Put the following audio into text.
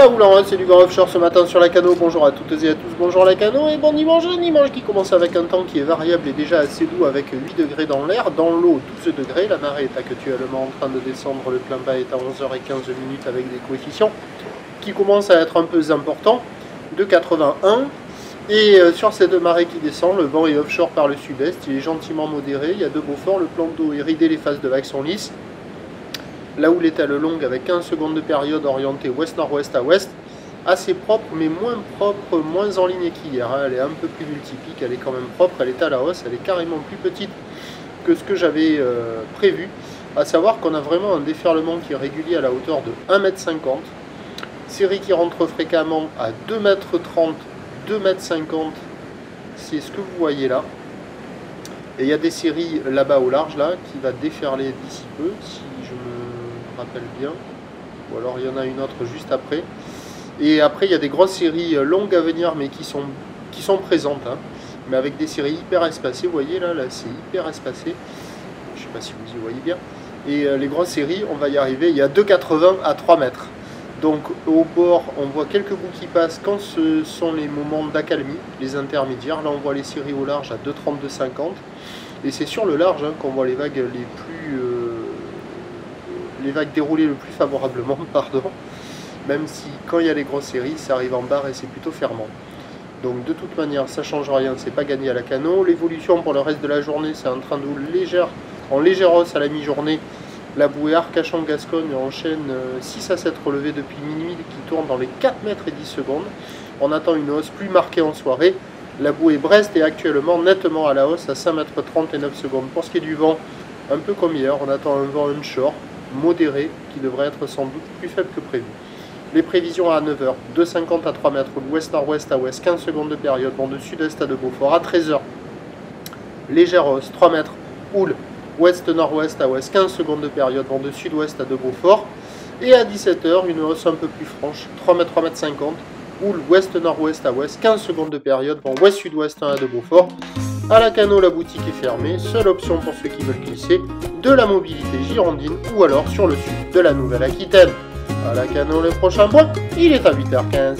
La roulante, c'est du vent offshore ce matin sur la Cano. Bonjour à toutes et à tous, bonjour la Cano et bon dimanche. Un dimanche qui commence avec un temps qui est variable et déjà assez doux avec 8 degrés dans l'air. Dans l'eau, 12 degrés. La marée est actuellement en train de descendre. Le plein bas est à 11h15 avec des coefficients qui commencent à être un peu importants, de 81. Et sur cette marée qui descend, le vent est offshore par le sud-est. Il est gentiment modéré. Il y a de beaux forts. Le plan d'eau est ridé, les faces de vagues sont lisses. La houle est à le longue avec 15 secondes de période orientée ouest-nord-ouest à ouest. Assez propre, mais moins propre, moins en ligne qu'hier. Elle est un peu plus multiplique, elle est quand même propre, elle est à la hausse, elle est carrément plus petite que ce que j'avais prévu. À savoir qu'on a vraiment un déferlement qui est régulier à la hauteur de 1,50 m. Série qui rentre fréquemment à 2,30 m, 2,50 m. C'est ce que vous voyez là. Et il y a des séries là-bas au large, là, qui va déferler d'ici peu, si je me rappelle bien. Ou alors il y en a une autre juste après. Et après, il y a des grosses séries longues à venir, mais qui sont présentes. Hein. Mais avec des séries hyper espacées. Vous voyez, là c'est hyper espacé. Je ne sais pas si vous y voyez bien. Et les grosses séries, on va y arriver. Il y a 2,80 à 3 mètres. Donc au bord, on voit quelques bouts qui passent quand ce sont les moments d'accalmie, les intermédiaires. Là, on voit les séries au large à 2,30, 2,50. Et c'est sur le large hein, qu'on voit les vagues les vagues dérouler le plus favorablement, pardon. Même si quand il y a les grosses séries, ça arrive en barre et c'est plutôt fermant. Donc de toute manière, ça change rien, c'est pas gagné à la Cano. L'évolution pour le reste de la journée, c'est un train d'eau en légère hausse à la mi-journée. La bouée Arcachon-Gascogne enchaîne 6 à 7 relevés depuis minuit qui tournent dans les 4 mètres et 10 secondes. On attend une hausse plus marquée en soirée. La bouée Brest est actuellement nettement à la hausse à 5 mètres 30 et 9 secondes. Pour ce qui est du vent, un peu comme hier, on attend un vent onshore modéré qui devrait être sans doute plus faible que prévu. Les prévisions à 9h, 2,50 à 3 mètres, ouest-nord-ouest à ouest, 15 secondes de période, vent de sud-est à de Beaufort. À 13h, légère hausse, 3 mètres, houle, ouest-nord-ouest à ouest, 15 secondes de période, vent de sud-ouest à de Beaufort. Et à 17h, une hausse un peu plus franche, 3 mètres, 3 mètres 50, houle, ouest-nord-ouest à ouest, 15 secondes de période, vent ouest-sud-ouest à de Beaufort. À la Cano, la boutique est fermée, seule option pour ceux qui veulent glisser, de la mobilité girondine ou alors sur le sud de la Nouvelle-Aquitaine. À la Cano, le prochain point, il est à 8h15.